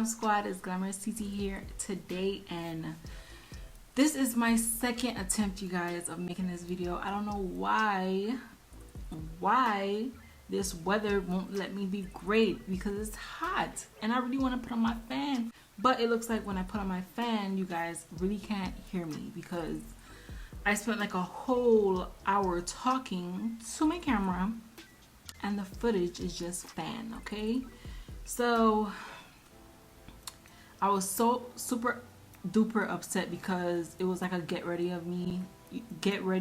Glam Squad? It's Glamorous TT here today, and this is my second attempt, you guys, of making this video. I don't know why this weather won't let me be great, because it's hot and I really want to put on my fan, but it looks like when I put on my fan, you guys really can't hear me because I spent like a whole hour talking to my camera and the footage is just fan. Okay, so I was so super duper upset because it was like a get ready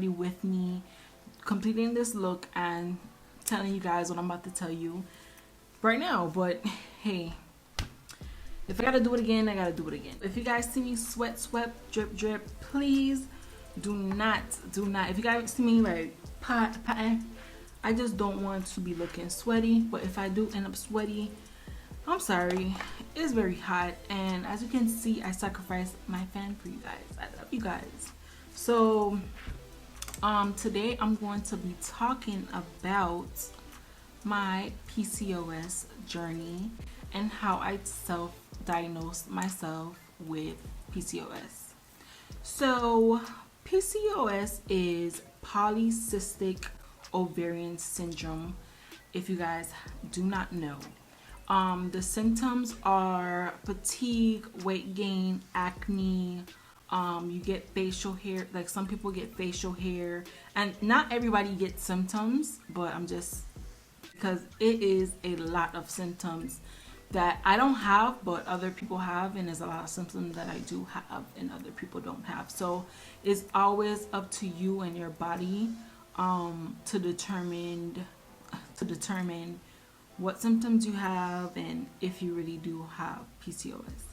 with me completing this look and telling you guys what I'm about to tell you right now. But hey, if I gotta do it again, I gotta do it again. If you guys see me sweat, drip, please do not. If you guys see me like I just don't want to be looking sweaty, but if I do end up sweaty, I'm sorry. It's very hot, and as you can see, I sacrificed my fan for you guys. I love you guys. So today I'm going to be talking about my PCOS journey and how I self-diagnosed myself with PCOS. So PCOS is polycystic ovarian syndrome, if you guys do not know. The symptoms are fatigue, weight gain, acne. You get facial hair, like some people get facial hair, and not everybody gets symptoms, but I'm just, because it is a lot of symptoms that I don't have but other people have, and there's a lot of symptoms that I do have and other people don't have. So it's always up to you and your body to determine what symptoms you have and if you really do have PCOS.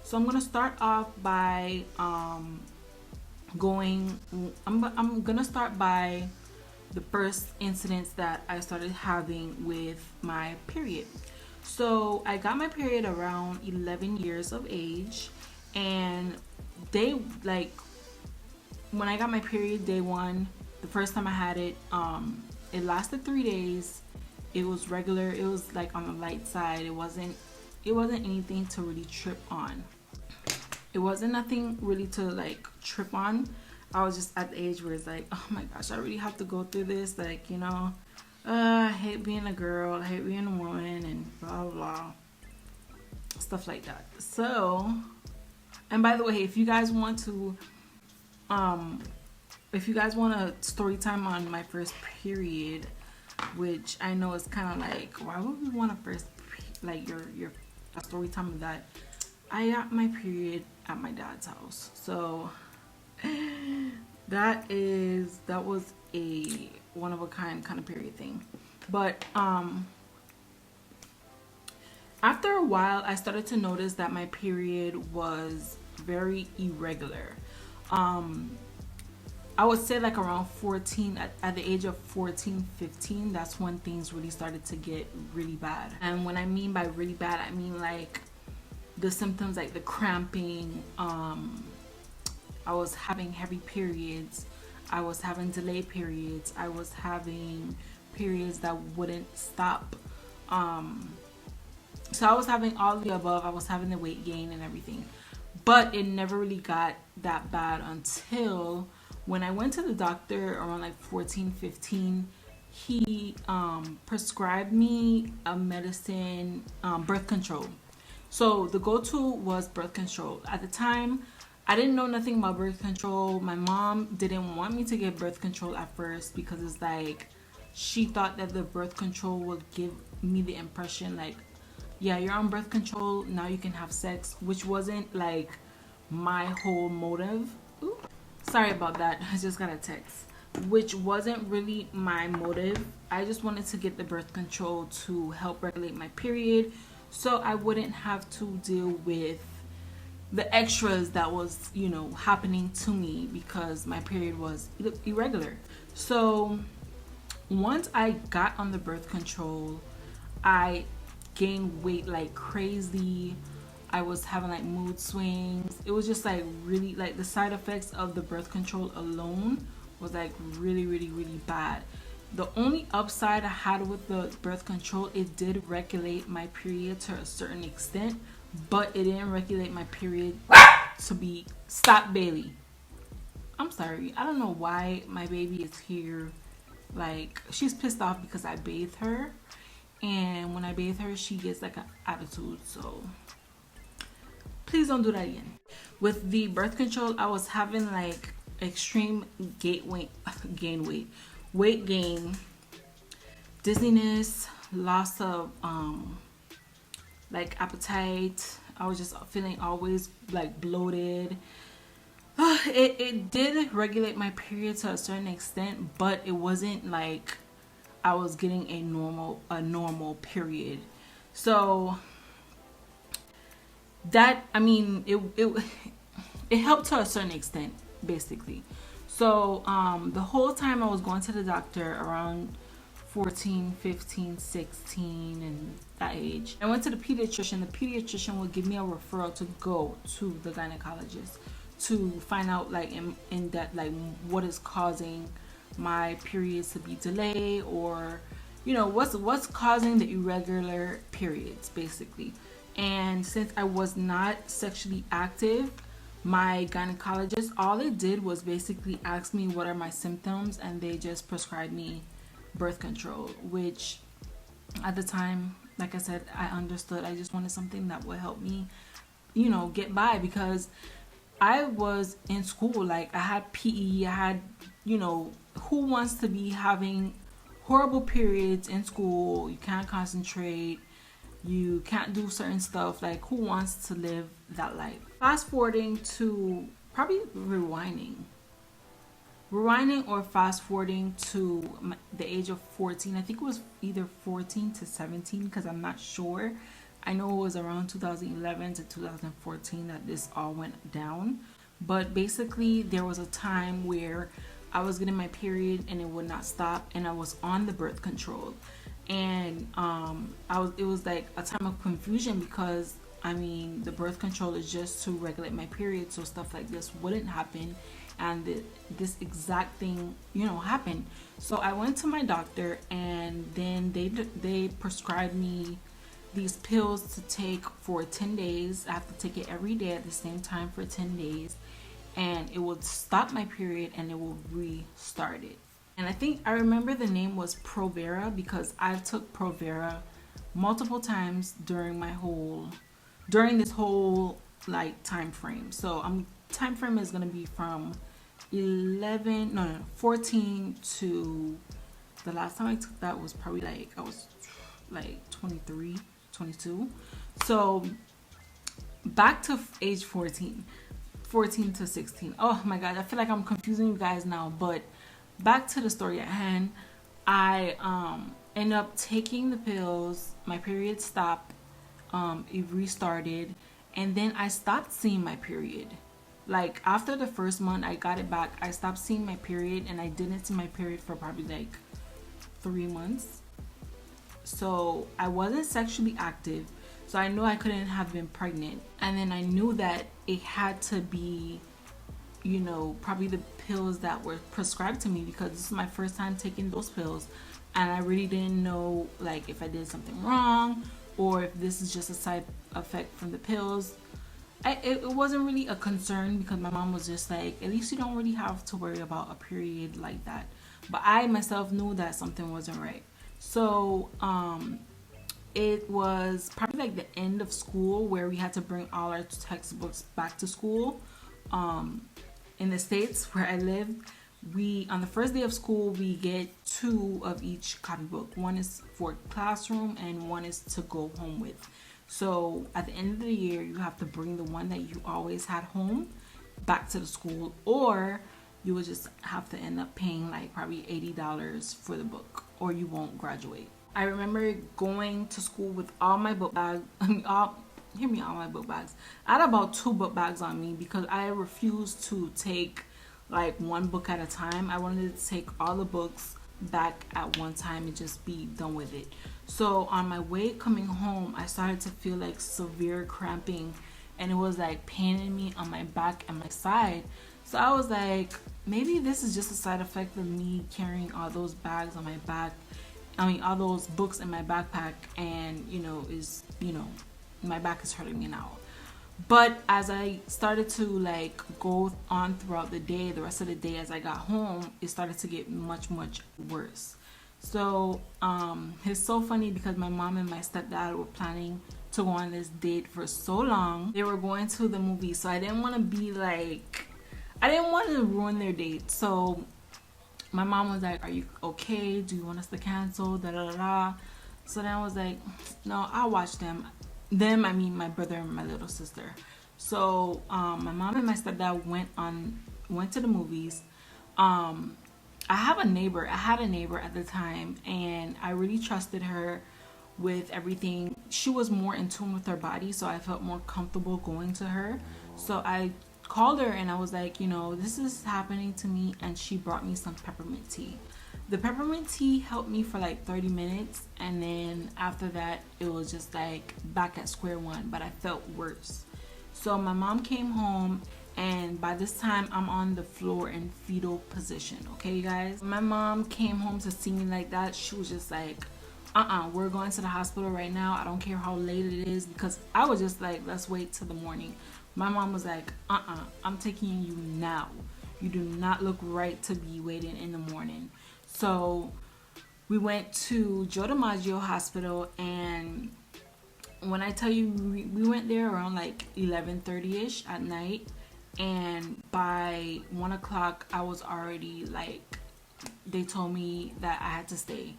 So I'm gonna start off by I'm gonna start by the first incidents that I started having with my period. So I got my period around 11 years of age, and when I got my period day one, the first time I had it, it lasted 3 days. It was regular. It was like on the light side. It wasn't anything to really trip on. It wasn't nothing really to like trip on. I was just at the age where it's like, oh my gosh, I really have to go through this. Like, you know, I hate being a girl, I hate being a woman, and blah blah, stuff like that. So, and by the way, if you guys want a story time on my first period, which I know is kind of like, why would we want your story time of that? I got my period at my dad's house, so that was a one of a kind of period thing. But after a while, I started to notice that my period was very irregular. I would say like around 14, at the age of 14, 15, that's when things really started to get really bad. And when I mean by really bad, I mean like the symptoms, like the cramping. I was having heavy periods. I was having delayed periods. I was having periods that wouldn't stop. So I was having all of the above. I was having the weight gain and everything. But it never really got that bad until when I went to the doctor around like 14, 15, he prescribed me a medicine, birth control. So the go-to was birth control. At the time, I didn't know nothing about birth control. My mom didn't want me to get birth control at first because it's like, she thought that the birth control would give me the impression like, yeah, you're on birth control, now you can have sex, which wasn't like my whole motive. Ooh. Sorry about that, I just got a text. Which wasn't really my motive. I just wanted to get the birth control to help regulate my period, so I wouldn't have to deal with the extras that was, you know, happening to me because my period was irregular. So once I got on the birth control, I gained weight like crazy. I was having like mood swings. It was just like really, like the side effects of the birth control alone was like really bad. The only upside I had with the birth control, it did regulate my period to a certain extent, but it didn't regulate my period to be stop Bailey. I'm sorry. I don't know why my baby is here. Like, she's pissed off because I bathe her, and when I bathe her, she gets like an attitude. So please don't do that again. With the birth control, I was having like extreme weight gain, dizziness, loss of like appetite. I was just feeling always like bloated. It did regulate my period to a certain extent, but it wasn't like I was getting a normal period. So that, I mean, it helped to a certain extent, basically. So the whole time I was going to the doctor, around 14, 15, 16, and that age, I went to the pediatrician. The pediatrician would give me a referral to go to the gynecologist to find out, like, in that, like, what is causing my periods to be delayed, or what's causing the irregular periods, basically. And since I was not sexually active, my gynecologist, all they did was basically ask me what are my symptoms, and they just prescribed me birth control, which at the time, like I said, I understood. I just wanted something that would help me, get by, because I was in school. Like, I had PE, I had, who wants to be having horrible periods in school? You can't concentrate, you can't do certain stuff. Like, who wants to live that life? Fast forwarding to probably rewinding or fast forwarding to the age of 14. I think it was either 14 to 17, because I'm not sure. I know it was around 2011 to 2014 that this all went down. But basically, there was a time where I was getting my period and it would not stop, and I was on the birth control. And it was like a time of confusion, because I mean, the birth control is just to regulate my period, so stuff like this wouldn't happen, and this exact thing happened. So I went to my doctor, and then they prescribed me these pills to take for 10 days. I have to take it every day at the same time for 10 days, and it will stop my period and it will restart it. And I think I remember the name was Provera, because I took Provera multiple times during this whole like time frame. So time frame is gonna be from 14 to, the last time I took that was probably like, I was like 23, 22. So back to age 14 to 16. Oh my god, I feel like I'm confusing you guys now, but back to the story at hand. I ended up taking the pills, my period stopped, it restarted, and then I stopped seeing my period. Like, after the first month I got it back, I stopped seeing my period, and I didn't see my period for probably like 3 months. So I wasn't sexually active, so I knew I couldn't have been pregnant. And then I knew that it had to be, probably the pills that were prescribed to me, because this is my first time taking those pills, and I really didn't know, like, if I did something wrong or if this is just a side effect from the pills. It wasn't really a concern, because my mom was just like, at least you don't really have to worry about a period like that. But I myself knew that something wasn't right. So it was probably like the end of school, where we had to bring all our textbooks back to school. In the States where I live, on the first day of school, we get 2 of each copybook. One is for classroom and one is to go home with. So at the end of the year, you have to bring the one that you always had home back to the school, or you will just have to end up paying like probably $80 for the book, or you won't graduate. I remember going to school with all my book bags. All my book bags. I had about 2 book bags on me, because I refused to take like one book at a time. I wanted to take all the books back at one time and just be done with it. So on my way coming home, I started to feel like severe cramping, and it was like paining me on my back and my side. So I was like, maybe this is just a side effect of me carrying all those bags on my back. All those books in my backpack, and my back is hurting me now. But as I started to like go on throughout the day, the rest of the day as I got home, it started to get much worse. So it's so funny because my mom and my stepdad were planning to go on this date for so long. They were going to the movie, so I didn't want to be like, I didn't want to ruin their date. So my mom was like, are you okay? Do you want us to cancel? Da da da da. So then I was like, no, I'll watch them. Them, I mean my brother and my little sister. So my mom and my stepdad went to the movies. I had a neighbor at the time, and I really trusted her with everything. She was more in tune with her body, so I felt more comfortable going to her. So I called her and I was like, you know, this is happening to me, and she brought me some peppermint tea. The peppermint tea helped me for like 30 minutes, and then after that it was just like back at square one, but I felt worse. So my mom came home, and by this time I'm on the floor in fetal position. Okay, you guys, my mom came home to see me like that. She was just like, we're going to the hospital right now. I don't care how late it is, because I was just like, let's wait till the morning. My mom was like, I'm taking you now. You do not look right to be waiting in the morning. So we went to Joe DiMaggio Hospital, and when I tell you, we went there around like 11:30ish at night, and by 1 o'clock I was already like, they told me that I had to stay.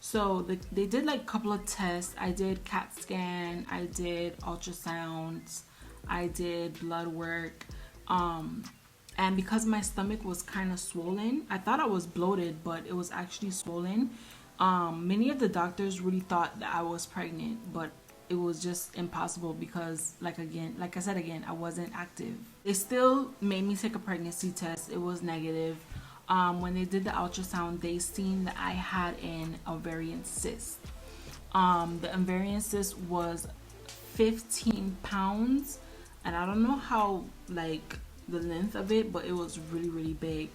So they did like a couple of tests. I did CAT scan, I did ultrasounds, I did blood work, and because my stomach was kind of swollen, I thought I was bloated, but it was actually swollen. Many of the doctors really thought that I was pregnant, but it was just impossible because, like I said again, I wasn't active. They still made me take a pregnancy test. It was negative. When they did the ultrasound, they seen that I had an ovarian cyst. The ovarian cyst was 15 pounds, and I don't know how like the length of it, but it was really big.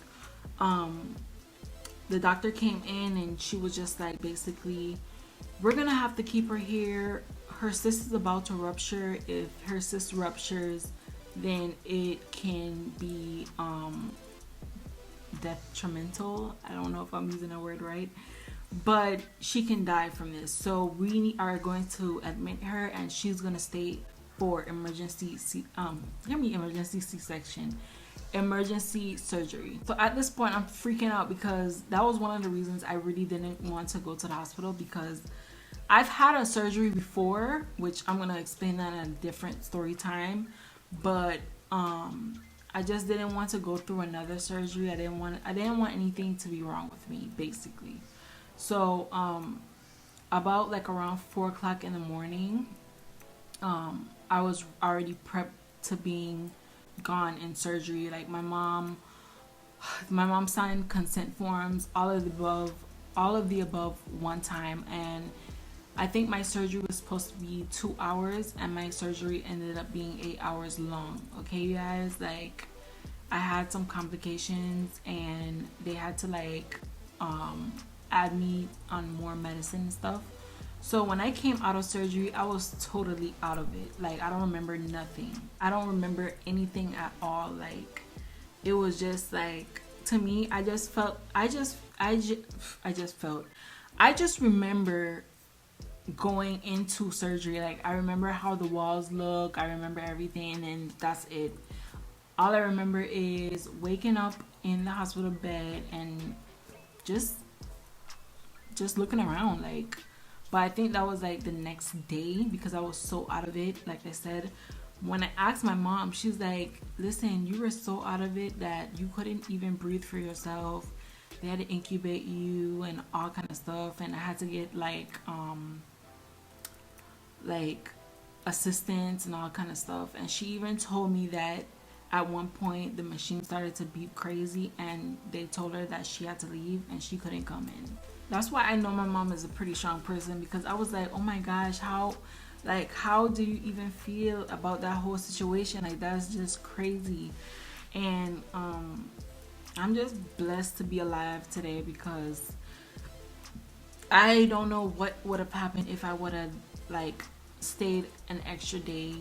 The doctor came in and she was just like, basically, we're gonna have to keep her here. Her cyst is about to rupture. If her cyst ruptures, then it can be detrimental. I don't know if I'm using a word right, but she can die from this. So we are going to admit her, and she's gonna stay for emergency C-section, emergency surgery. So at this point I'm freaking out, because that was one of the reasons I really didn't want to go to the hospital, because I've had a surgery before, which I'm gonna explain that in a different story time, but I just didn't want to go through another surgery. I didn't want anything to be wrong with me, basically. So about like around 4 o'clock in the morning, I was already prepped to being gone in surgery. Like my mom signed consent forms, all of the above one time, and I think my surgery was supposed to be 2 hours, and my surgery ended up being 8 hours long. Okay, you guys, like I had some complications, and they had to like add me on more medicine and stuff. So when I came out of surgery, I was totally out of it. Like I don't remember nothing. I don't remember anything at all. Like it was just like, to me, I just remember going into surgery. Like I remember how the walls look, I remember everything, and that's it. All I remember is waking up in the hospital bed and just looking around, like. But I think that was like the next day, because I was so out of it. Like I said, when I asked my mom, she's like, listen, you were so out of it that you couldn't even breathe for yourself. They had to incubate you and all kind of stuff, and I had to get like assistance and all kind of stuff. And she even told me that at one point the machine started to beep crazy, and they told her that she had to leave and she couldn't come in. That's why I know my mom is a pretty strong person, because I was like, oh my gosh, how do you even feel about that whole situation? Like that's just crazy. And I'm just blessed to be alive today, because I don't know what would have happened if I would have like stayed an extra day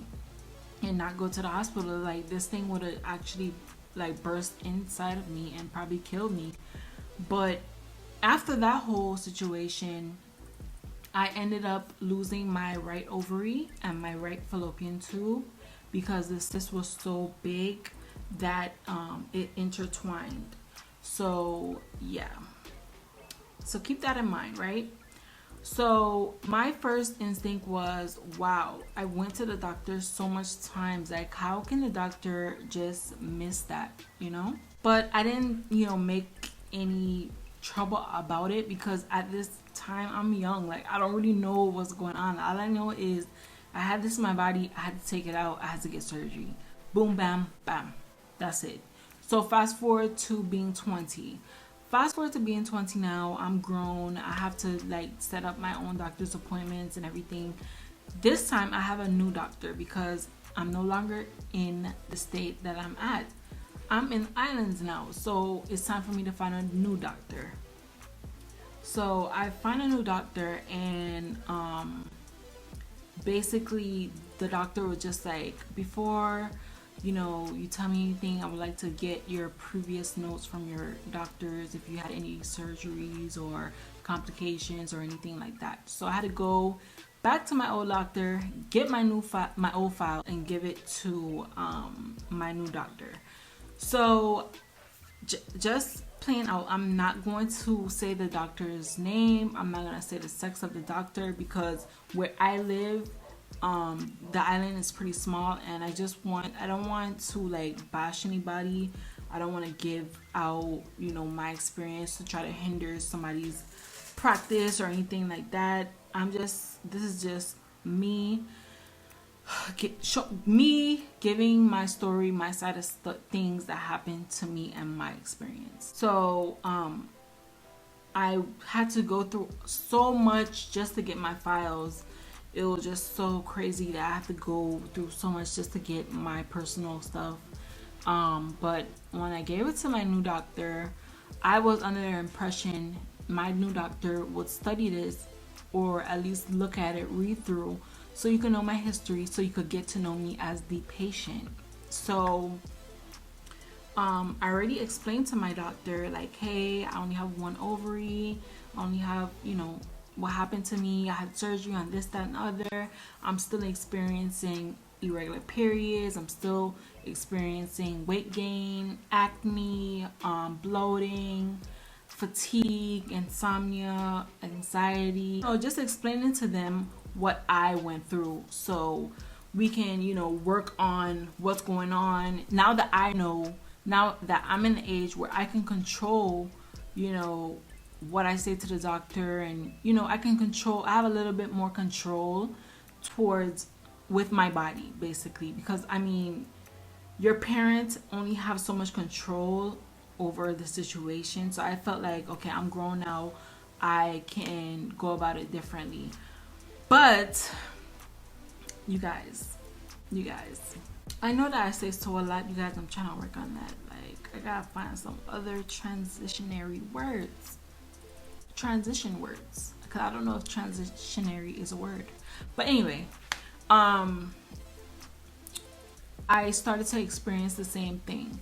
and not go to the hospital, like this thing would have actually like burst inside of me and probably killed me. But after that whole situation, I ended up losing my right ovary and my right fallopian tube because the cyst was so big that it intertwined. So yeah, so keep that in mind, right? So my first instinct was, wow, I went to the doctor so much times, like how can the doctor just miss that, you know? But I didn't, you know, make any trouble about it because at this time I'm young, like I don't really know what's going on. All I know is I had this in my body, I had to take it out, I had to get surgery. Boom, bam, bam. That's it. So fast forward to being 20. Fast forward to being 20 now, I'm grown. I have to like set up my own doctor's appointments and everything. This time I have a new doctor because I'm no longer in the state that I'm at. I'm in islands now, so it's time for me to find a new doctor. So I find a new doctor, and basically the doctor was just like, before you know you tell me anything, I would like to get your previous notes from your doctors if you had any surgeries or complications or anything like that. So I had to go back to my old doctor, get my old file and give it to my new doctor. So just playing out, I'm not going to say the doctor's name, I'm not going to say the sex of the doctor, because where I live, the island is pretty small, and I don't want to like bash anybody. I don't want to give out, you know, my experience to try to hinder somebody's practice or anything like that. This is just me giving my story, my side of things that happened to me and my experience. So I had to go through so much just to get my files. It was just so crazy that I have to go through so much just to get my personal stuff. But when I gave it to my new doctor, I was under the impression my new doctor would study this, or at least look at it, read through, so you can know my history, so you could get to know me as the patient. So I already explained to my doctor, like, hey, I only have one ovary, I only have, you know, what happened to me, I had surgery on this, that, and other. I'm still experiencing irregular periods, I'm still experiencing weight gain, acne, bloating, fatigue, insomnia, anxiety. So just explaining to them what I went through, so we can, you know, work on what's going on. Now that I know, now that I'm in the age where I can control, you know, what I say to the doctor, and you know, I have a little bit more control with my body, basically, because I mean, your parents only have so much control over the situation. So I felt like, okay, I'm grown now, I can go about it differently. But you guys, I know that I say so a lot, you guys. I'm trying to work on that. Like, I gotta find some other transition words, because I don't know if transitionary is a word. But anyway, I started to experience the same thing,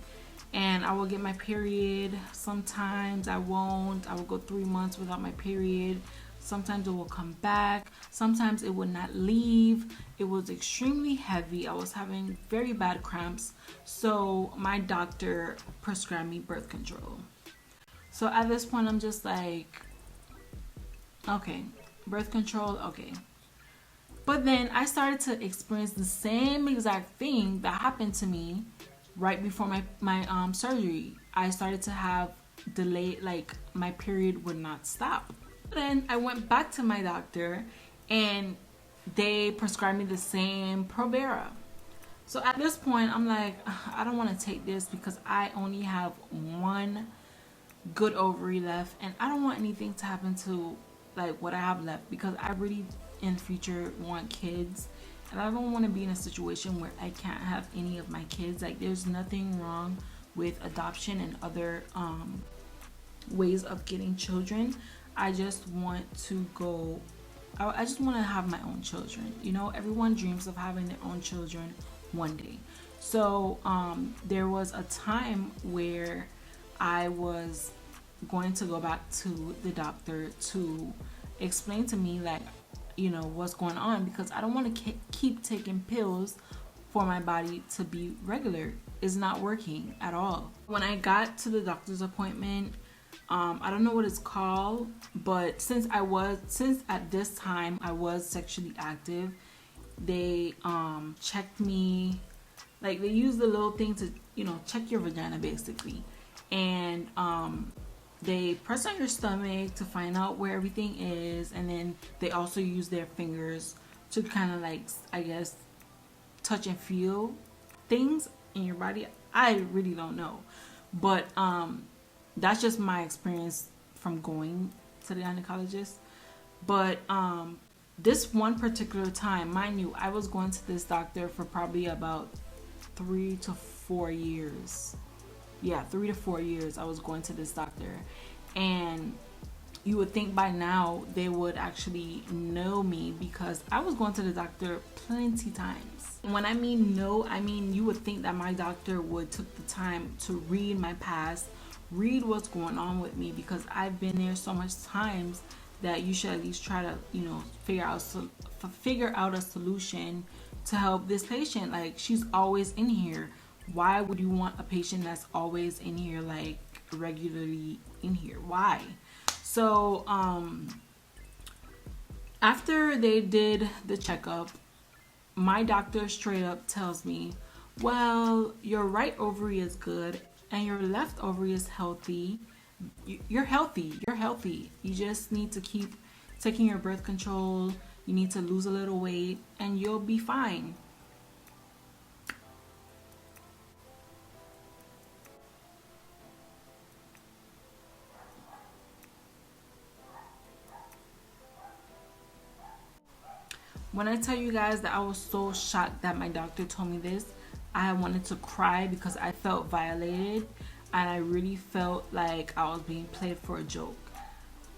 and I will get my period. Sometimes I won't. I will go 3 months without my period. Sometimes it will come back. Sometimes it would not leave. It was extremely heavy. I was having very bad cramps. So my doctor prescribed me birth control. So at this point, I'm just like, okay, birth control, okay. But then I started to experience the same exact thing that happened to me right before my surgery. I started to have delay, like my period would not stop. Then I went back to my doctor, and they prescribed me the same Provera. So at this point, I'm like, I don't want to take this because I only have one good ovary left, and I don't want anything to happen to like what I have left, because I really in the future want kids, and I don't want to be in a situation where I can't have any of my kids. Like, there's nothing wrong with adoption and other ways of getting children. I just want to go I just want to have my own children. You know, everyone dreams of having their own children one day. So there was a time where I was going to go back to the doctor to explain to me, like, you know, what's going on, because I don't want to keep taking pills for my body to be regular. It's not working at all. When I got to the doctor's appointment, I don't know what it's called, but since at this time I was sexually active, they checked me, like they used the little thing to, you know, check your vagina basically, and they press on your stomach to find out where everything is, and then they also use their fingers to kind of, like, I guess, touch and feel things in your body. I really don't know, but that's just my experience from going to the gynecologist. But this one particular time, mind you, I was going to this doctor for probably about 3 to 4 years. Yeah, 3 to 4 years I was going to this doctor, and you would think by now they would actually know me, because I was going to the doctor plenty times. When I mean know, I mean you would think that my doctor would took the time to read my past, read what's going on with me, because I've been there so much times that you should at least try to, you know, figure out a solution to help this patient. Like, she's always in here. Why would you want a patient that's always in here, like regularly in here? Why? So after they did the checkup, my doctor straight up tells me, well, your right ovary is good and your left ovary is healthy. You're healthy. You just need to keep taking your birth control. You need to lose a little weight and you'll be fine. When I tell you guys that I was so shocked that my doctor told me this, I wanted to cry because I felt violated, and I really felt like I was being played for a joke.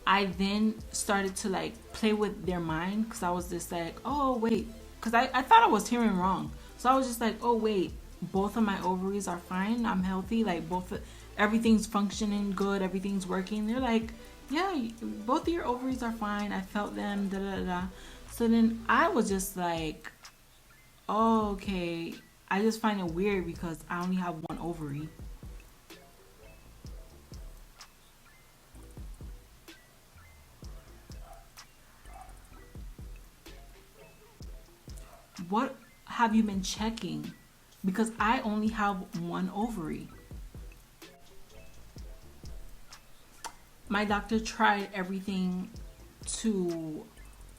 I then started to, like, play with their mind, because I was just like, oh wait, because I thought I was hearing wrong. So I was just like, oh wait, both of my ovaries are fine, I'm healthy, like everything's functioning good, everything's working. They're like, yeah, both of your ovaries are fine, I felt them, da da da. So then I was just like, oh, okay, I just find it weird because I only have one ovary. What have you been checking? Because I only have one ovary. My doctor tried everything to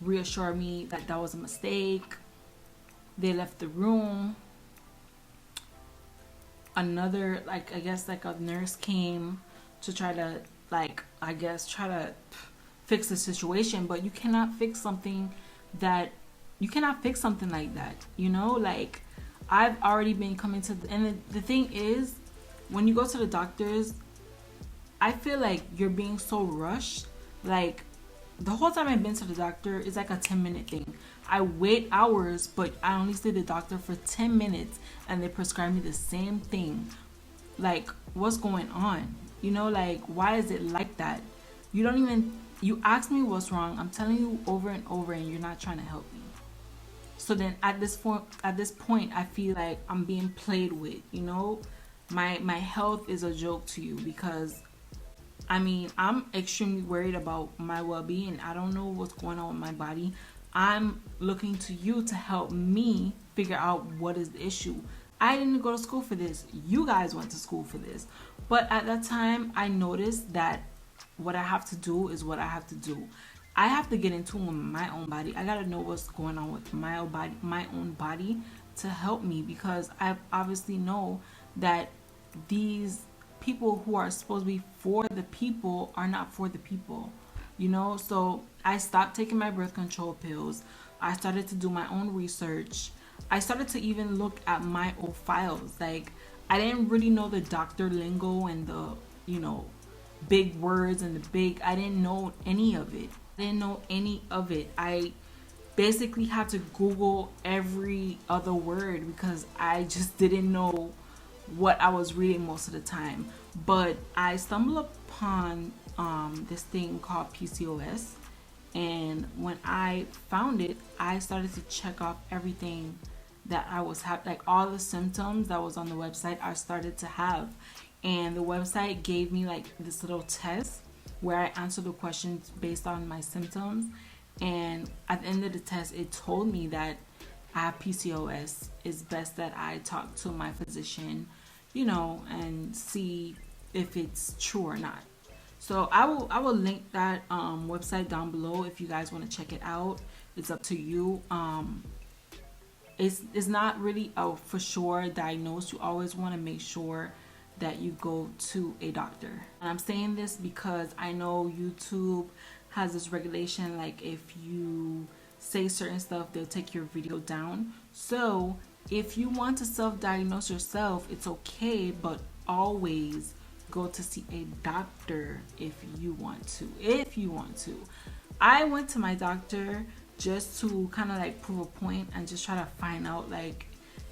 reassure me that that was a mistake. They left the room. Another, like, I guess, like, a nurse came to try to, like, I guess, try to fix the situation, but you cannot fix something like that, you know? Like, I've already been coming to and the thing is, when you go to the doctors, I feel like you're being so rushed. Like, the whole time I've been to the doctor, it's like a 10-minute thing. I wait hours, but I only see the doctor for 10 minutes and they prescribe me the same thing. Like, what's going on? You know, like, why is it like that? You ask me what's wrong, I'm telling you over and over, and you're not trying to help me. So then at this point, I feel like I'm being played with, you know? My health is a joke to you, because I mean, I'm extremely worried about my well-being. I don't know what's going on with my body. I'm looking to you to help me figure out what is the issue. I didn't go to school for this. You guys went to school for this. But at that time, I noticed that what I have to do is what I have to do. I have to get in tune with my own body. I gotta know what's going on with my own body to help me, because I obviously know that these people who are supposed to be for the people are not for the people, you know? So I stopped taking my birth control pills. I started to do my own research. I started to even look at my old files. Like, I didn't really know the doctor lingo and the, you know, big words and I didn't know any of it. I didn't know any of it. I basically had to Google every other word because I just didn't know what I was reading most of the time. But I stumbled upon this thing called PCOS, and when I found it, I started to check off everything that I was having, like all the symptoms that was on the website. I started to have, and the website gave me like this little test where I answered the questions based on my symptoms. And at the end of the test, it told me that I have PCOS. It's best that I talk to my physician, and see if it's true or not. So I will link that website down below if you guys want to check it out. It's up to you. It's not really a for sure diagnosed. You always want to make sure that you go to a doctor. And I'm saying this because I know YouTube has this regulation, like if you say certain stuff, they'll take your video down. So if you want to self-diagnose yourself, it's okay, but always go to see a doctor if you want to. I went to my doctor just to kind of like prove a point and just try to find out, like,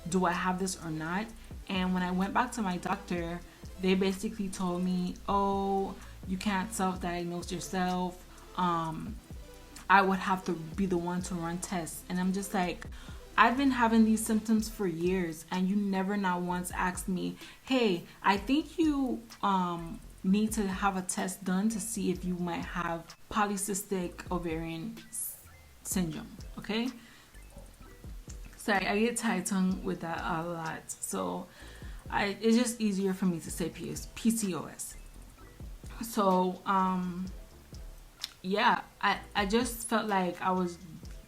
do I have this or not. And when I went back to my doctor, they basically told me, oh, you can't self-diagnose yourself. I would have to be the one to run tests. And I'm just like, I've been having these symptoms for years, and you never not once asked me, hey, I think you need to have a test done to see if you might have polycystic ovarian syndrome. Okay, sorry, I get tight-tongued with that a lot, so it's just easier for me to say PCOS. So yeah, I just felt like I was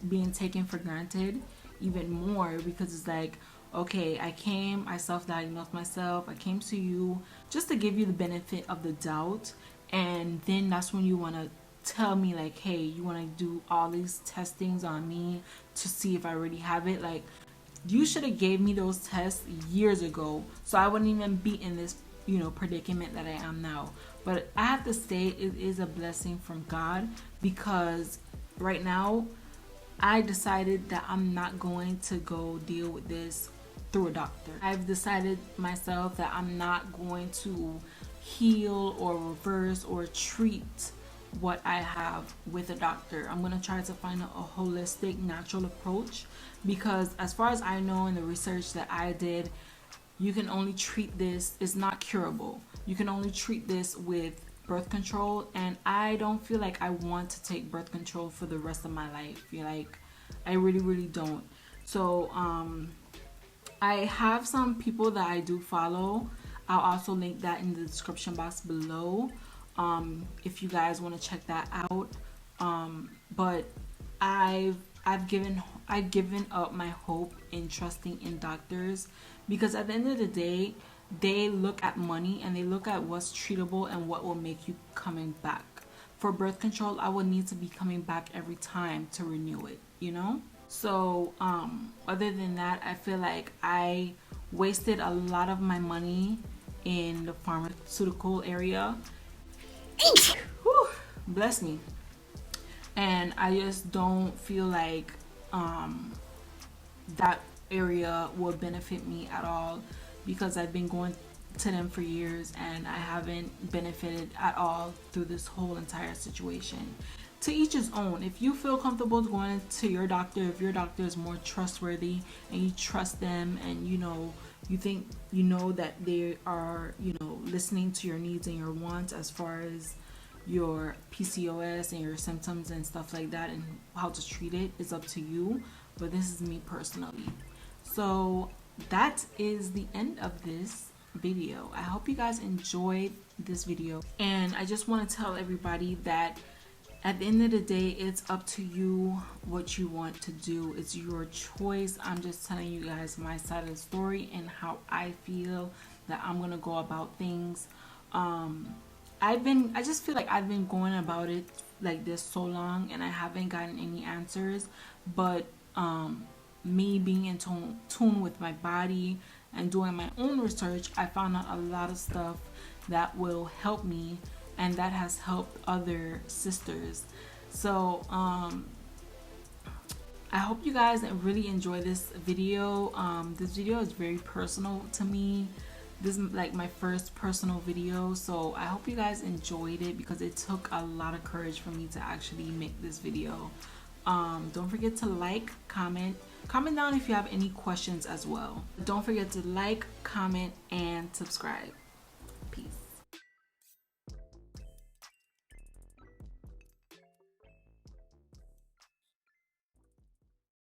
being taken for granted even more, because it's like, okay, I self-diagnosed myself, I came to you just to give you the benefit of the doubt, and then that's when you want to tell me like, hey, you want to do all these testings on me to see if I already have it. Like, you should have gave me those tests years ago, so I wouldn't even be in this predicament that I am now. But I have to say, it is a blessing from God, because right now I decided that I'm not going to go deal with this through a doctor. I've decided myself that I'm not going to heal or reverse or treat what I have with a doctor. I'm going to try to find a holistic, natural approach, because as far as I know in the research that I did, you can only treat this, it's not curable. You can only treat this with birth control, and I don't feel like I want to take birth control for the rest of my life. Like, I really don't. So I have some people that I do follow. I'll also link that in the description box below if you guys want to check that out. But I've given up my hope in trusting in doctors, because at the end of the day, they look at money and they look at what's treatable and what will make you coming back. For birth control, I would need to be coming back every time to renew it, So other than that, I feel like I wasted a lot of my money in the pharmaceutical area. Whew, bless me. And I just don't feel like that area would benefit me at all, because I've been going to them for years and I haven't benefited at all through this whole entire situation. To each his own. If you feel comfortable going to your doctor, if your doctor is more trustworthy and you trust them, and you think that they are listening to your needs and your wants as far as your PCOS and your symptoms and stuff like that, and how to treat it, is up to you. But this is me personally. So that is the end of this video. I hope you guys enjoyed this video, and I just want to tell everybody that at the end of the day, it's up to you what you want to do. It's your choice. I'm just telling you guys my side of the story and how I feel that I'm gonna go about things. I just feel like I've been going about it like this so long and I haven't gotten any answers. But me being in tune with my body and doing my own research, I found out a lot of stuff that will help me, and that has helped other sisters. So I hope you guys really enjoy this video. This video is very personal to me. This is like my first personal video, so I hope you guys enjoyed it because it took a lot of courage for me to actually make this video. Don't forget to like, comment down if you have any questions as well. Don't forget to like, comment, and subscribe.